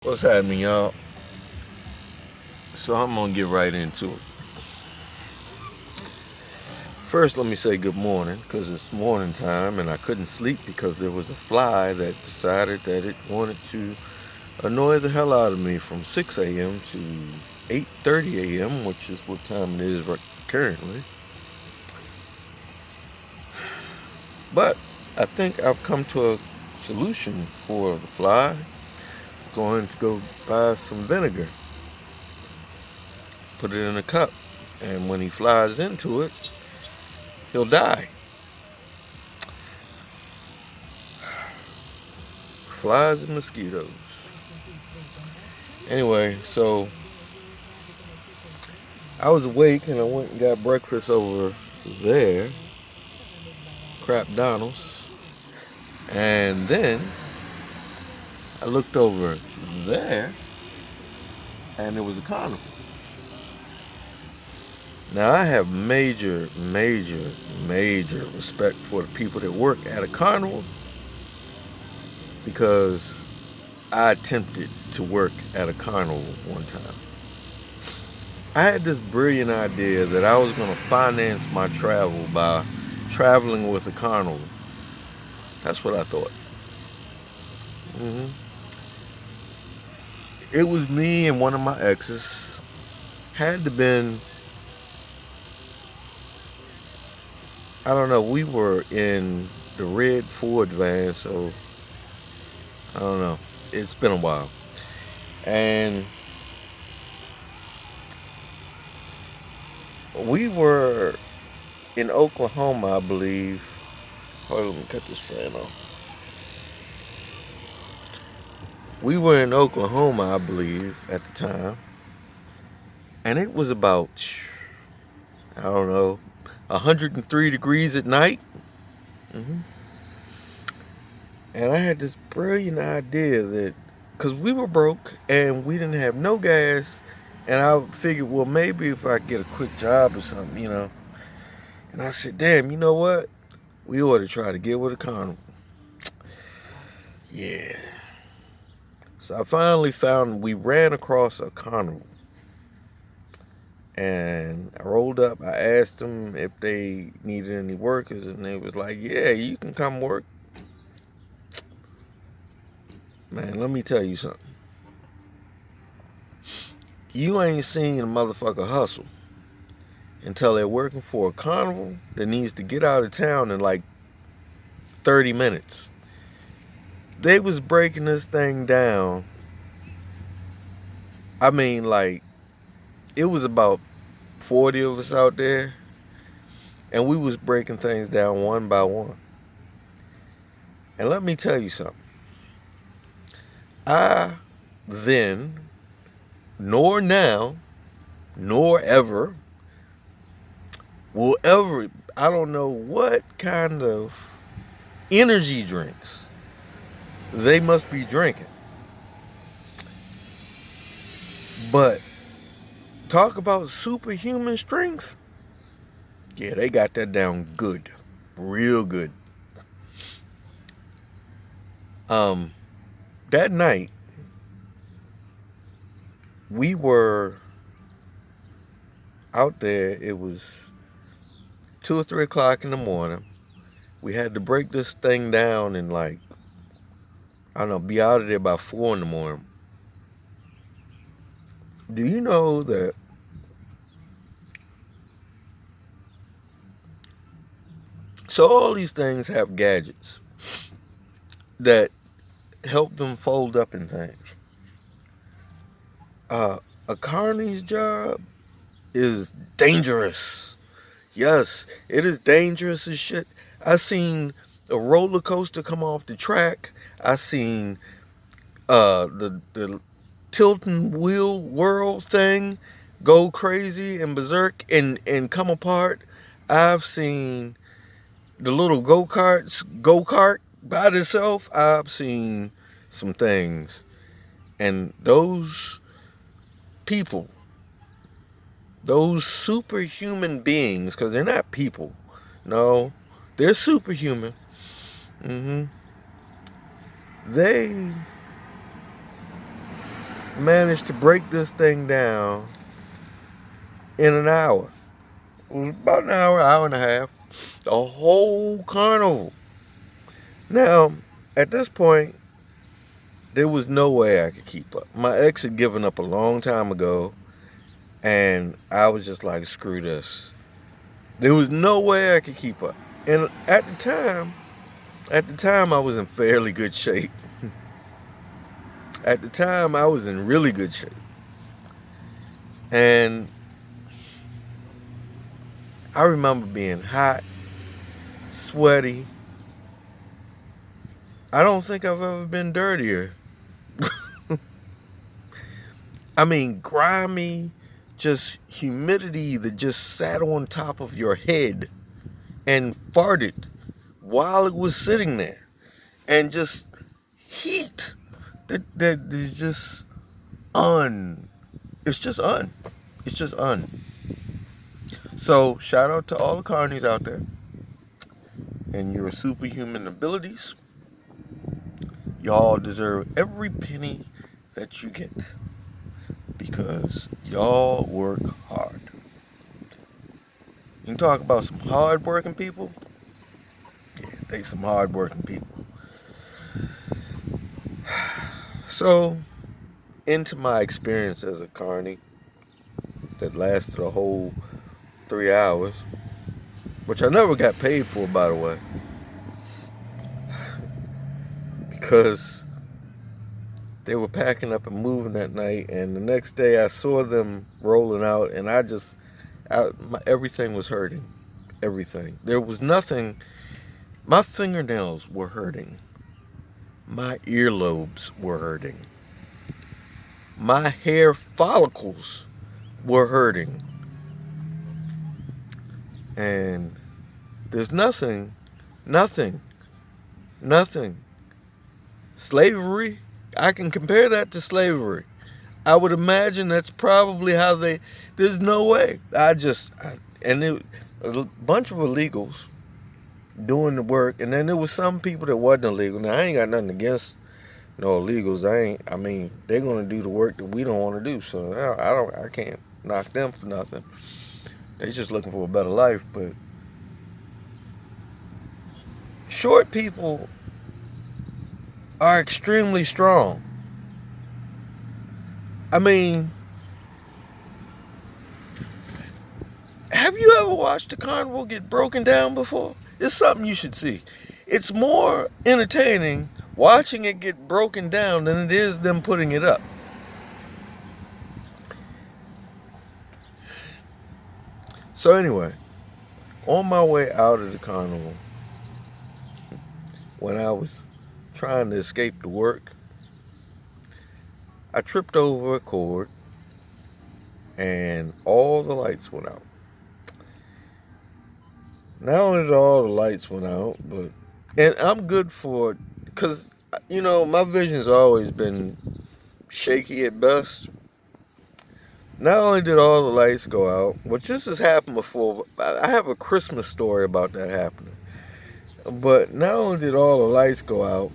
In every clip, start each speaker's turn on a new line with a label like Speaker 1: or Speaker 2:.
Speaker 1: What's happening, y'all? So I'm gonna get right into it. First, let me say good morning because it's morning time and I couldn't sleep because there was a fly that decided that it wanted to annoy the hell out of me from 6 a.m. to 8:30 a.m., which is what time it is right currently. But I think I've come to a solution for the fly. Going to go buy some vinegar, put it in a cup, and when he flies into it, he'll die. Flies and mosquitoes. Anyway, so I was awake and I went and got breakfast over there, Crap Donald's. And then I looked over there and there was a carnival. Now I have major respect for the people that work at a carnival because I attempted to work at a carnival one time. I had this brilliant idea that I was going to finance my travel by traveling with a carnival. That's what I thought. hmm It was me and one of my exes. Had to been, I don't know. We were in the red Ford van, so I don't know. It's been a while, and we were in Oklahoma, I believe. Hold on, let me cut this fan off. We were in Oklahoma, I believe, at the time, and it was about, I don't know, 103 degrees at night. hmm And I had this brilliant idea that, because we were broke and we didn't have no gas, and I figured, well, maybe if I get a quick job or something. And I said, damn, you know what? We ought to try to get with a carnival. Yeah. So I finally found, we ran across a carnival. And I rolled up. I asked them if they needed any workers, and they was like, yeah, you can come work. Man, let me tell you something. You ain't seen a motherfucker hustle until they're working for a carnival that needs to get out of town in like 30 minutes. They was breaking this thing down. I mean, like, it was about 40 of us out there, and we was breaking things down one by one. And let me tell you something. I then, nor now, nor ever, will ever, I don't know what kind of energy drinks they must be drinking. But talk about superhuman strength. Yeah, they got that down good. Real good. Um, that night, we were out there. It was 2 or 3 o'clock in the morning. We had to break this thing down and, like, I don't know, be out of there by 4 in the morning. Do you know that so all these things have gadgets that help them fold up in things. Uh, a carny's job is dangerous. Yes, it is dangerous as shit. I seen a roller coaster come off the track. I seen the tilting wheel whirl thing go crazy and berserk and come apart. I've seen the little go kart by itself. I've seen some things, and those people, those superhuman beings, because they're not people. No, they're superhuman. hmm They managed to break this thing down in an hour. It was about an hour and a half. The whole carnival. Now, at this point, there was no way I could keep up. My ex had given up a long time ago, and I was just like, screw this. There was no way I could keep up. And at the time, I was in fairly good shape. At the time, I was in really good shape. And I remember being hot, sweaty. I don't think I've ever been dirtier. I mean, grimy, just humidity that just sat on top of your head and farted while it was sitting there. And just heat that is just it's just it's just So shout out to all the carnies out there and your superhuman abilities. Y'all deserve every penny that you get because y'all work hard. You can talk about some hard working people. Yeah, they some hard working people. So into my experience as a carny that lasted a whole 3 hours, which I never got paid for, by the way, because they were packing up and moving that night, and the next day I saw them rolling out, and everything was hurting. Everything. There was nothing. My fingernails were hurting. My earlobes were hurting. My hair follicles were hurting. And there's nothing, nothing. Slavery, I can compare that to slavery. I would imagine that's probably how there's no way. And it, a bunch of illegals doing the work, and then there was some people that wasn't illegal. Now, I ain't got nothing against no illegals. I mean, they're going to do the work that we don't want to do, so I can't knock them for nothing. They're just looking for a better life, but short people are extremely strong. I mean, have you ever watched a carnival get broken down before? It's something you should see. It's more entertaining watching it get broken down than it is them putting it up. So anyway, on my way out of the carnival, when I was trying to escape to work, I tripped over a cord and all the lights went out. Not only did all the lights went out, and I'm good for it because my vision's always been shaky at best. Not only did all the lights go out, which this has happened before, I have a Christmas story about that happening. But not only did all the lights go out,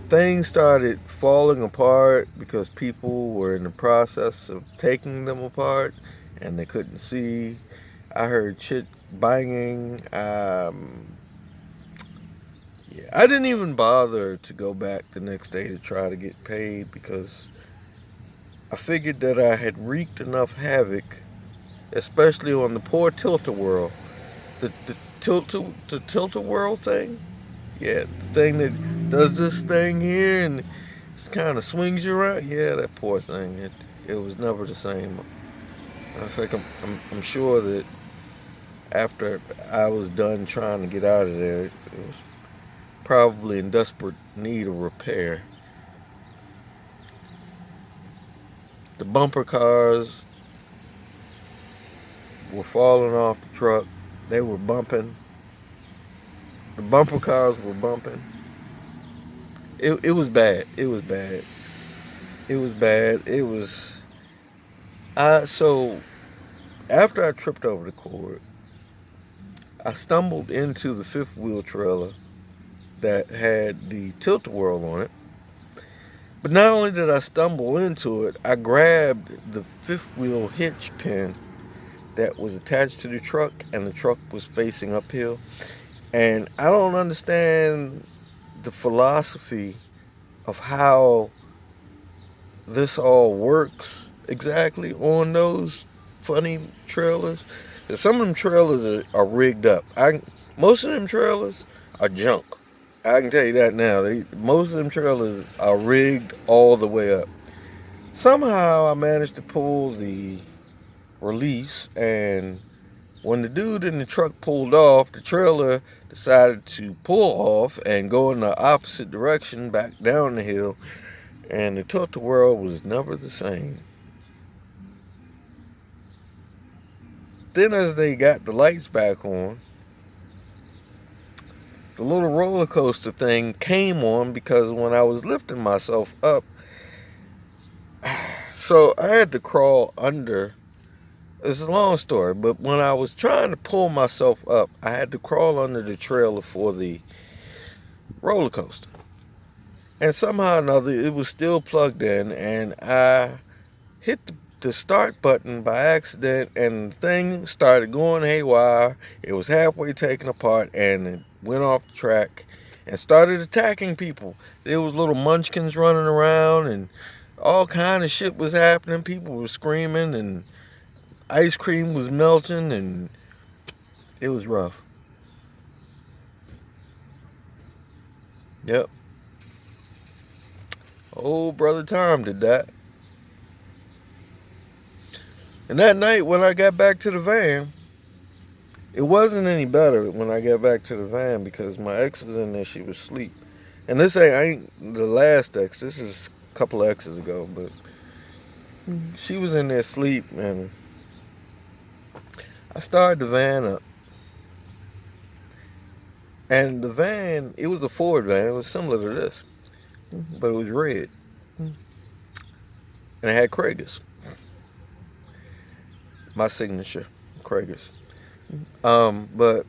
Speaker 1: things started falling apart because people were in the process of taking them apart and they couldn't see. I heard shit banging. Yeah, I didn't even bother to go back the next day to try to get paid because I figured that I had wreaked enough havoc, especially on the poor tilt-a-whirl. The tilt-a-whirl thing? Yeah, the thing that does this thing here and just kind of swings you around. Yeah, that poor thing. It was never the same. In fact, I'm sure that after I was done trying to get out of there, it was probably in desperate need of repair. The bumper cars were falling off the truck. They were bumping. The bumper cars were bumping. It was bad. It was bad. It was bad. It was. So after I tripped over the cord, I stumbled into the fifth wheel trailer that had the tilt-a-whirl on it. But not only did I stumble into it, I grabbed the fifth wheel hitch pin that was attached to the truck, and the truck was facing uphill. And I don't understand the philosophy of how this all works exactly on those funny trailers. 'Cause some of them trailers are rigged up. Most of them trailers are junk. I can tell you that now. Most of them trailers are rigged all the way up. Somehow I managed to pull the release, and when the dude in the truck pulled off, the trailer decided to pull off and go in the opposite direction back down the hill, and the tilt-a-whirl was never the same. Then, as they got the lights back on, the little roller coaster thing came on because when I was lifting myself up, so I had to crawl under. It's a long story, but when I was trying to pull myself up, I had to crawl under the trailer for the roller coaster. And somehow or another, it was still plugged in, and I hit the start button by accident, and the thing started going haywire. It was halfway taken apart, and it went off the track and started attacking people. There was little munchkins running around, and all kind of shit was happening. People were screaming, and ice cream was melting, and it was rough. Yep. Old brother Tom did that. And that night when I got back to the van, it wasn't any better when I got back to the van because my ex was in there. She was asleep. And this ain't the last ex. This is a couple of exes ago. But she was in there asleep, and I started the van up. And the van, it was a Ford van. It was similar to this, but it was red. And it had Krager's. My signature, Krager's. But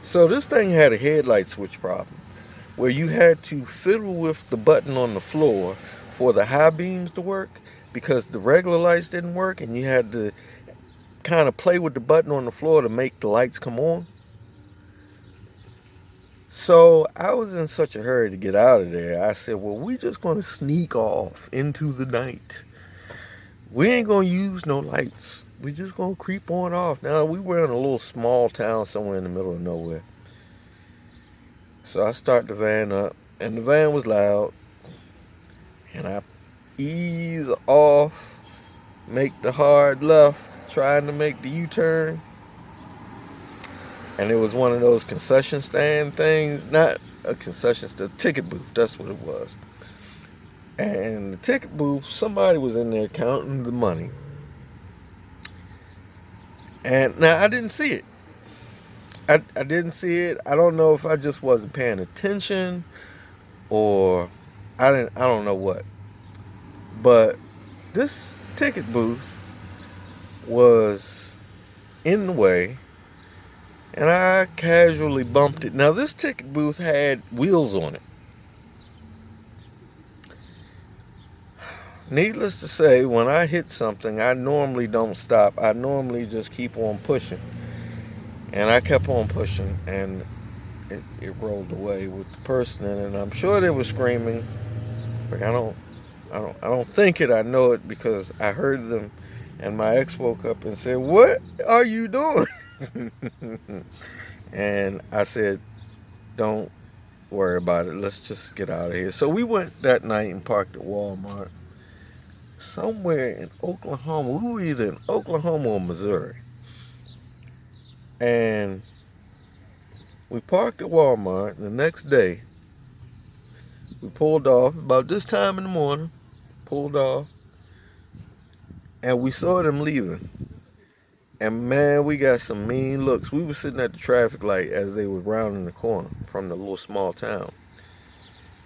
Speaker 1: so this thing had a headlight switch problem where you had to fiddle with the button on the floor for the high beams to work because the regular lights didn't work, and you had to kind of play with the button on the floor to make the lights come on. So I was in such a hurry to get out of there. I said, well, we just going to sneak off into the night. We ain't going to use no lights. We just going to creep on off. Now, we were in a little small town somewhere in the middle of nowhere. So I start the van up, and the van was loud. And I ease off, make the hard left, trying to make the U-turn. And it was one of those concession stand things, not a concession stand, ticket booth, that's what it was. And the ticket booth, somebody was in there counting the money. And now I didn't see it. I didn't see it. I don't know if I just wasn't paying attention or I don't know what. But this ticket booth was in the way, and I casually bumped it. Now this ticket booth had wheels on it. Needless to say, when I hit something, I normally don't stop. I normally just keep on pushing. And I kept on pushing, and it rolled away with the person in it. And I'm sure they were screaming. But I don't think it. I know it because I heard them. And my ex woke up and said, "What are you doing?" And I said, "Don't worry about it. Let's just get out of here." So we went that night and parked at Walmart. Somewhere in Oklahoma. We were either in Oklahoma or Missouri. And we parked at Walmart. And the next day, we pulled off about this time in the morning. Pulled off. And we saw them leaving. And man, we got some mean looks. We were sitting at the traffic light as they were rounding the corner from the little small town.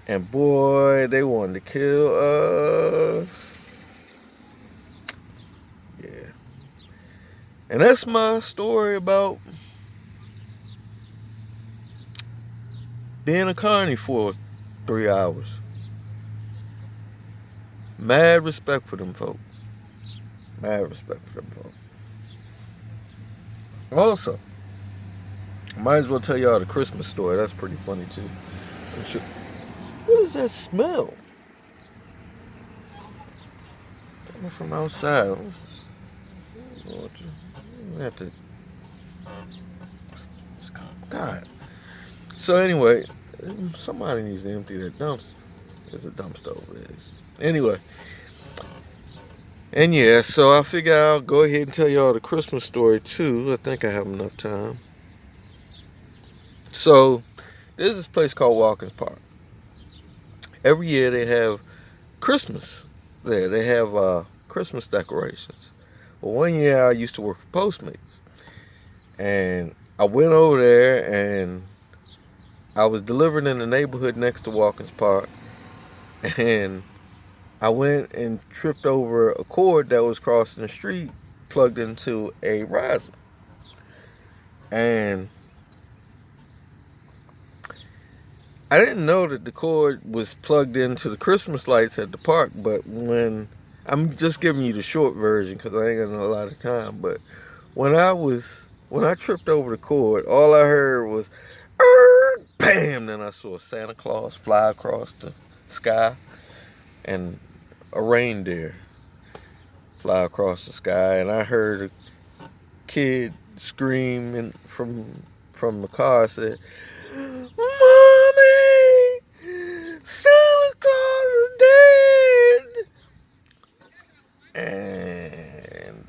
Speaker 1: And boy, they wanted to kill us. Yeah. And that's my story about being a carny for 3 hours. Mad respect for them folk. Mad respect for them folk. Also, might as well tell y'all the Christmas story. That's pretty funny too. What is that smell? Coming from outside. Have to. God. So anyway, somebody needs to empty that dumpster. There's a dumpster over there. Anyway. And yeah, so I figure I'll go ahead and tell y'all the Christmas story too. I think I have enough time. So there's this place called Watkins Park. Every year they have Christmas there. They have Christmas decorations. Well, one year I used to work for Postmates. And I went over there and I was delivering in the neighborhood next to Watkins Park. And I went and tripped over a cord that was crossing the street plugged into a riser. And I didn't know that the cord was plugged into the Christmas lights at the park, but when I'm just giving you the short version because I ain't got a lot of time, but when I tripped over the cord, all I heard was bam, then I saw Santa Claus fly across the sky and a reindeer fly across the sky, and I heard a kid scream from the car, said, "Mommy, Santa Claus is dead!" And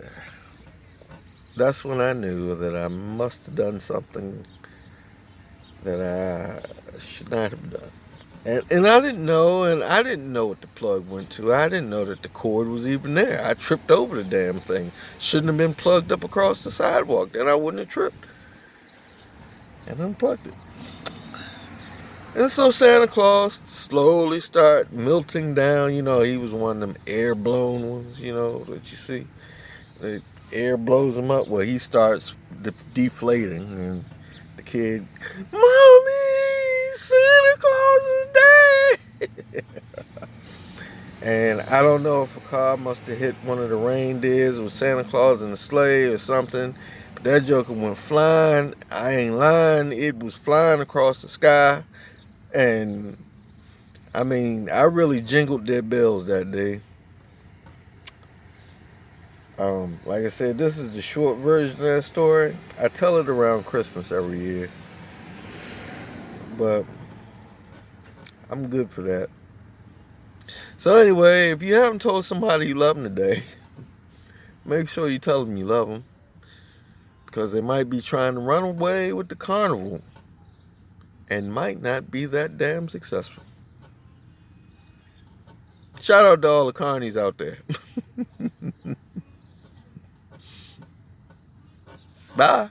Speaker 1: that's when I knew that I must have done something that I should not have done. And I didn't know, what the plug went to. I didn't know that the cord was even there. I tripped over the damn thing. Shouldn't have been plugged up across the sidewalk. Then I wouldn't have tripped. And unplugged it. And so Santa Claus slowly started melting down. You know, he was one of them air-blown ones, you know, that you see. The air blows him up. Well, he starts deflating. And the kid, "Mommy, Santa Claus is dead!" And I don't know if a car must have hit one of the reindeers with Santa Claus in the sleigh or something. But that joker went flying. I ain't lying. It was flying across the sky. And I mean, I really jingled their bells that day. Like I said, this is the short version of that story. I tell it around Christmas every year. But I'm good for that. So anyway, if you haven't told somebody you love them today, make sure you tell them you love them. Because they might be trying to run away with the carnival and might not be that damn successful. Shout out to all the carnies out there. Bye.